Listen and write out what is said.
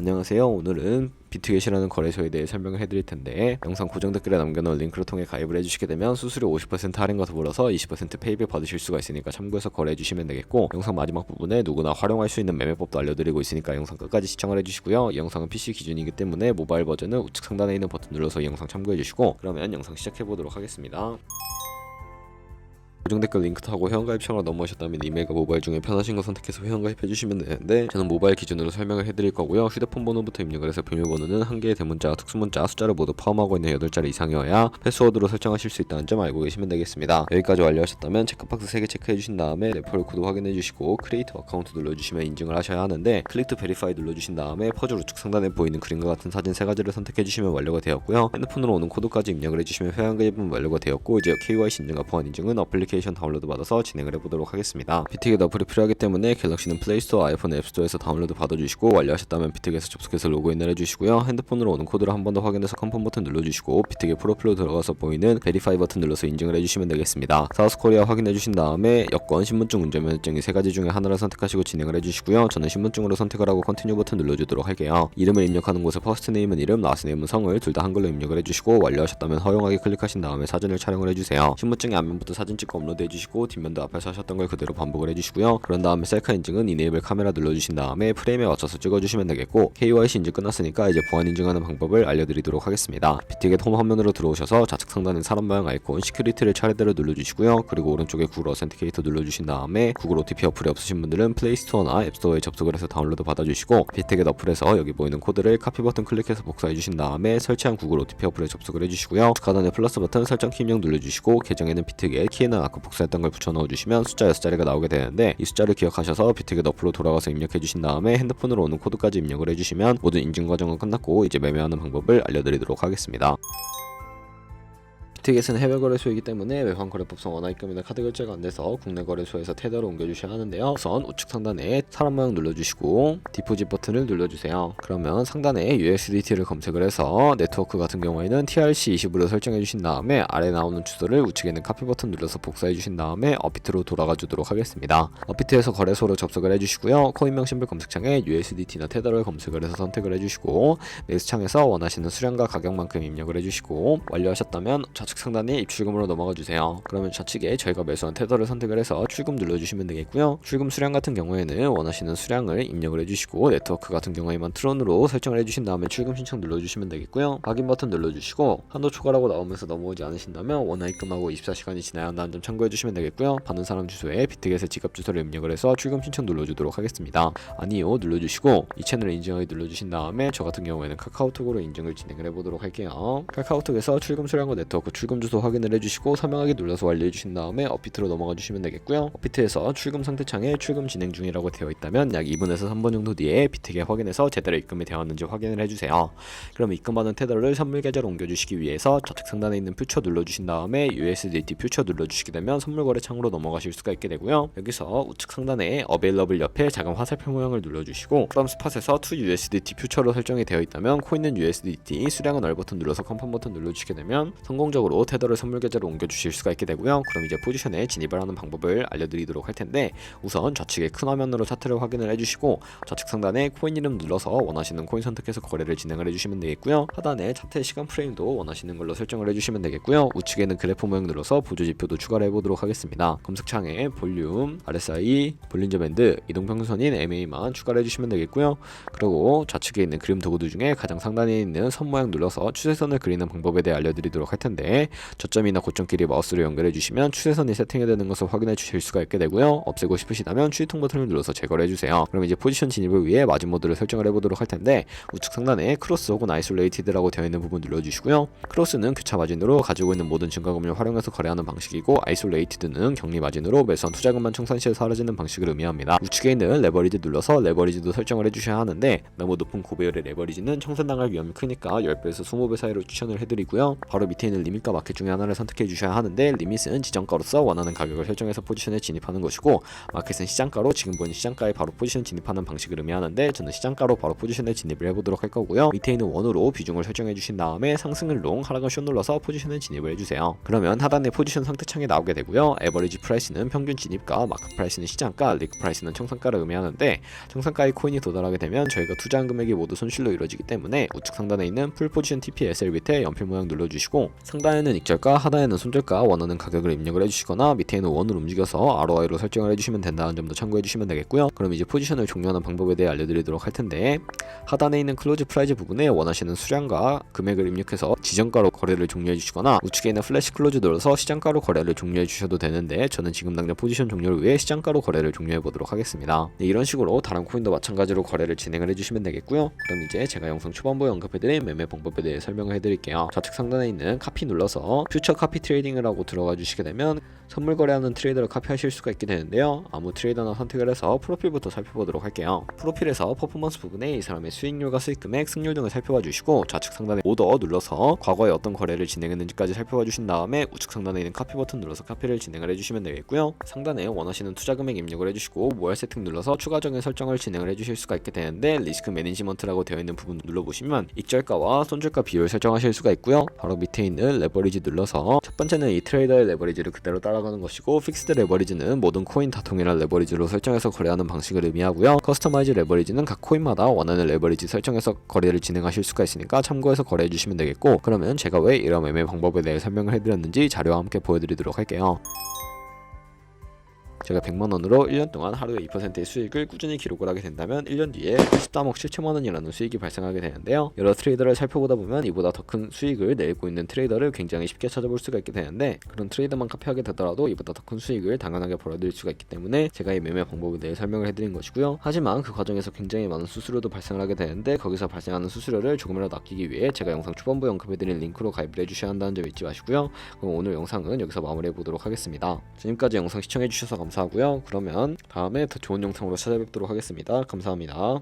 안녕하세요. 오늘은 비트겟이라는 거래소에 대해 설명을 해드릴 텐데 영상 고정 댓글에 남겨놓은 링크를 통해 가입을 해주시게 되면 수수료 50% 할인과 더불어서 20% 페이백 받으실 수가 있으니까 참고해서 거래해주시면 되겠고, 영상 마지막 부분에 누구나 활용할 수 있는 매매법도 알려드리고 있으니까 영상 끝까지 시청을 해주시고요. 이 영상은 PC 기준이기 때문에 모바일 버전은 우측 상단에 있는 버튼 눌러서 이 영상 참고해주시고, 그러면 영상 시작해보도록 하겠습니다. 고정 댓글 링크 타고 회원가입창으로 넘어오셨다면 이메일과 모바일 중에 편하신 거 선택해서 회원가입해주시면 되는데, 저는 모바일 기준으로 설명을 해드릴 거고요. 휴대폰 번호부터 입력을 해서 비밀번호는 한 개의 대문자, 특수문자, 숫자를 모두 포함하고 있는 8자리 이상이어야 패스워드로 설정하실 수 있다는 점 알고 계시면 되겠습니다. 여기까지 완료하셨다면 체크박스 3개 체크해주신 다음에 레퍼럴 코드 확인해주시고 크리에이트 어카운트 눌러주시면 인증을 하셔야 하는데, 클릭 투 베리파이 눌러주신 다음에 퍼즐 우측 상단에 보이는 그림과 같은 사진 3가지를 선택해주시면 완료가 되었고요. 핸드폰으로 오는 코드까지 입력을 해주시면 회원가입은 완료가 되었고, 이제 KYC 인증과 보안 인증은 어플리케이션 다운로드 받아서 진행을 해보도록 하겠습니다. 비트겟 어플이 필요하기 때문에 갤럭시는 플레이스토어, 아이폰 앱스토어에서 다운로드 받아주시고, 완료하셨다면 비트겟에 접속해서 로그인을 해주시고요. 핸드폰으로 오는 코드를 한 번 더 확인해서 컨펌 버튼 눌러주시고, 비트겟 프로필로 들어가서 보이는 베리파이 버튼 눌러서 인증을 해주시면 되겠습니다. 사우스코리아 확인해주신 다음에 여권, 신분증, 운전면허증 이 3가지 중에 하나를 선택하시고 진행을 해주시고요. 저는 신분증으로 선택을 하고 컨티뉴 버튼 눌러주도록 할게요. 이름을 입력하는 곳에 퍼스트 네임은 이름, 라스트 네임은 성을 둘 다 한글로 입력을 해주시고, 완료하셨다면 허용하기 클릭하신 다음에 사진을 촬영을 해주세요. 신분증의 앞면부터 사진 찍고 업로드 해주시고, 뒷면도 앞에서 하셨던 걸 그대로 반복을 해주시고요. 그런 다음에 셀카 인증은 이네이블 카메라 눌러주신 다음에 프레임에 맞춰서 찍어주시면 되겠고, KYC 인증 끝났으니까 이제 보안 인증하는 방법을 알려드리도록 하겠습니다. 비트겟 홈 화면으로 들어오셔서 좌측 상단에 사람 모양 아이콘 시큐리티를 차례대로 눌러주시고요. 그리고 오른쪽에 구글 어센티케이터 눌러주신 다음에 구글 OTP 어플이 없으신 분들은 플레이스토어나 앱스토어에 접속을 해서 다운로드 받아주시고, 비트겟 어플에서 여기 보이는 코드를 카피 버튼 클릭해서 복사해주신 다음에 설치한 구글 OTP 어플에 접속을 해주시고요. 하단에 플러스 버튼 설정 키 입력 눌러주시고, 계정에는 비트겟, 키에는 아까 복사했던 걸 붙여 넣어주시면 숫자 6자리가 나오게 되는데, 이 숫자를 기억하셔서 비트겟 어플로 돌아가서 입력해주신 다음에 핸드폰으로 오는 코드까지 입력을 해주시면 모든 인증 과정은 끝났고, 이제 매매하는 방법을 알려드리도록 하겠습니다. 비트겟은 해외 거래소이기 때문에 외환 거래법상 원화입금이나 카드 결제가 안 돼서 국내 거래소에서 테더로 옮겨주셔야 하는데요. 우선 우측 상단에 사람 모양 눌러주시고 디포짓 버튼을 눌러주세요. 그러면 상단에 USDT를 검색을 해서 네트워크 같은 경우에는 TRC20으로 설정해 주신 다음에 아래 나오는 주소를 우측에 있는 카피 버튼 눌러서 복사해 주신 다음에 업비트로 돌아가 주도록 하겠습니다. 업비트에서 거래소로 접속을 해주시고요. 코인명 심볼 검색창에 USDT나 테더를 검색을 해서 선택을 해주시고, 매수 창에서 원하시는 수량과 가격만큼 입력을 해주시고, 완료하셨다면 좌측 상단에 입출금으로 넘어가 주세요. 그러면 좌측에 저희가 매수한 테더를 선택을 해서 출금 눌러주시면 되겠고요. 출금 수량 같은 경우에는 원하시는 수량을 입력을 해주시고, 네트워크 같은 경우에만 트론으로 설정을 해주신 다음에 출금 신청 눌러주시면 되겠고요. 확인 버튼 눌러주시고, 한도 초과라고 나오면서 넘어오지 않으신다면 원화입금하고 24시간이 지나야 한다는 점 참고해주시면 되겠고요. 받는 사람 주소에 비트겟의 지갑 주소를 입력을 해서 출금 신청 눌러주도록 하겠습니다. 아니요 눌러주시고, 이 채널을 인증하기 눌러주신 다음에 저 같은 경우에는 카카오톡으로 인증을 진행을 해보도록 할게요. 카카오톡에서 출금 수량과 네트워크 출금 주소 확인을 해주시고 서명하기 눌러서 완료해주신 다음에 업비트로 넘어가 주시면 되겠고요. 업비트에서 출금 상태창에 출금 진행 중이라고 되어 있다면 약 2분에서 3분 정도 뒤에 비트겟 확인해서 제대로 입금이 되었는지 확인을 해주세요. 그럼 입금받은 테더를 선물 계좌로 옮겨주시기 위해서 좌측 상단에 있는 퓨처 눌러주신 다음에 USDT 퓨처 눌러주시게 되면 선물 거래 창으로 넘어가실 수가 있게 되고요. 여기서 우측 상단에 어베일러블 옆에 작은 화살표 모양을 눌러주시고, 그럼 스팟에서 to USDT 퓨처로 설정이 되어 있다면 코인은 USDT, 수량은 얼 버튼 눌러서 컨펌 버튼 눌러주시게 되면 성공적으로 테더를 선물 계좌로 옮겨주실 수가 있게 되고요. 그럼 이제 포지션에 진입을 하는 방법을 알려드리도록 할 텐데, 우선 좌측에 큰 화면으로 차트를 확인을 해주시고, 좌측 상단에 코인 이름 눌러서 원하시는 코인 선택해서 거래를 진행을 해주시면 되겠고요. 하단에 차트의 시간 프레임도 원하시는 걸로 설정을 해주시면 되겠고요. 우측에는 그래프 모양 눌러서 보조 지표도 추가를 해보도록 하겠습니다. 검색창에 볼륨, RSI, 볼린저 밴드, 이동평균선인 MA만 추가를 해주시면 되겠고요. 그리고 좌측에 있는 그림 도구들 중에 가장 상단에 있는 선 모양 눌러서 추세선을 그리는 방법에 대해 알려드리도록 할 텐데, 저점이나 고점끼리 마우스로 연결해 주시면 추세선이 세팅이 되는 것을 확인해 주실 수가 있게 되고요. 없애고 싶으시다면 추이통 버튼을 눌러서 제거를 해주세요. 그럼 이제 포지션 진입을 위해 마진 모드를 설정을 해보도록 할 텐데, 우측 상단에 크로스 혹은 아이솔레이티드라고 되어 있는 부분 눌러주시고요. 크로스는 교차 마진으로 가지고 있는 모든 증가금을 활용해서 거래하는 방식이고, 아이솔레이티드는 격리 마진으로 매수한 투자금만 청산 시에 사라지는 방식을 의미합니다. 우측에 있는 레버리지 눌러서 레버리지도 설정을 해주셔야 하는데, 너무 높은 고배율의 레버리지는 청산당할 위험이 크니까 10배에서 20배 사이로 추천을 해드리고요. 바로 밑에 있는 리밋 리밋과 마켓 중에 하나를 선택해 주셔야 하는데, 리밋은 지정가로서 원하는 가격을 설정해서 포지션에 진입하는 것이고, 마켓은 시장가로 지금 보이는 시장가에 바로 포지션 진입하는 방식을 의미하는데, 저는 시장가로 바로 포지션에 진입을 해보도록 할 거고요. 밑에 있는 원으로 비중을 설정해 주신 다음에 상승을 롱, 하락은 숏 눌러서 포지션에 진입을 해주세요. 그러면 하단에 포지션 선택창에 나오게 되고요. 에버리지 프라이스는 평균 진입가, 마크 프라이스는 시장가, 리그 프라이스는 청산가를 의미하는데, 청산가의 코인이 도달하게 되면 저희가 투자한 금액이 모두 손실로 이루어지기 때문에 우측 상단에 있는 풀 포지션 TPSL 밑에 연필 모양 눌러주시고, 상단에는 익절가, 하단에는 손절가 원하는 가격을 입력을 해주시거나 밑에 있는 원을 움직여서 ROI로 설정을 해주시면 된다는 점도 참고해 주시면 되겠고요. 그럼 이제 포지션을 종료하는 방법에 대해 알려드리도록 할 텐데, 하단에 있는 클로즈 프라이즈 부분에 원하시는 수량과 금액을 입력해서 지정가로 거래를 종료해 주시거나, 우측에 있는 플래시 클로즈 눌러서 시장가로 거래를 종료해 주셔도 되는데, 저는 지금 당장 포지션 종료를 위해 시장가로 거래를 종료해 보도록 하겠습니다. 네, 이런 식으로 다른 코인도 마찬가지로 거래를 진행을 해주시면 되겠고요. 그럼 이제 제가 영상 초반부에 언급해드린 매매 방법에 대해 설명을 해드릴게요. 좌측 상단에 있는 카피 눌러서 퓨처 카피 트레이딩을 하고 들어가 주시게 되면 선물 거래하는 트레이더를 카피하실 수가 있게 되는데요. 아무 트레이더나 선택을 해서 프로필부터 살펴보도록 할게요. 프로필에서 퍼포먼스 부분에 이 사람의 수익률과 수익금액, 승률 등을 살펴봐 주시고, 좌측 상단에 오더 눌러서 과거에 어떤 거래를 진행했는지까지 살펴봐 주신 다음에 우측 상단에 있는 카피 버튼 눌러서 카피를 진행을 해주시면 되겠고요. 상단에 원하시는 투자 금액 입력을 해주시고, 모알 세팅 눌러서 추가적인 설정을 진행을 해주실 수가 있게 되는데, 리스크 매니지먼트라고 되어 있는 부분 눌러보시면 익절가와 손절가 비율 설정하실 수가 있고요. 바로 밑에 있는 레버리지 눌러서, 첫 번째는 이 트레이더의 레버리지를 그대로 따라가는 것이고, 픽스드 레버리지는 모든 코인 다 동일한 레버리지로 설정해서 거래하는 방식을 의미하고요. 커스터마이즈 레버리지는 각 코인마다 원하는 레버리지 설정해서 거래를 진행하실 수가 있으니까 참고해서 거래해 주시면 되겠고, 그러면 제가 왜 이런 매매 방법에 대해 설명을 해드렸는지 자료와 함께 보여드리도록 할게요. 제가 100만원으로 1년 동안 하루에 2%의 수익을 꾸준히 기록을 하게 된다면 1년 뒤에 13억 7천만원이라는 수익이 발생하게 되는데요. 여러 트레이더를 살펴보다 보면 이보다 더 큰 수익을 내고 있는 트레이더를 굉장히 쉽게 찾아볼 수가 있게 되는데, 그런 트레이더만 카피하게 되더라도 이보다 더 큰 수익을 당연하게 벌어들일 수가 있기 때문에 제가 이 매매 방법에 대해 설명을 해드린 것이고요. 하지만 그 과정에서 굉장히 많은 수수료도 발생을 하게 되는데, 거기서 발생하는 수수료를 조금이라도 아끼기 위해 제가 영상 초반부에 언급해드린 링크로 가입을 해주셔야 한다는 점 잊지 마시고요. 그럼 오늘 영상은 여기서 마무리해보도록 하겠습니다. 지금까지 영상 시청해주셔서 감사하고요. 그러면 다음에 더 좋은 영상으로 찾아뵙도록 하겠습니다. 감사합니다.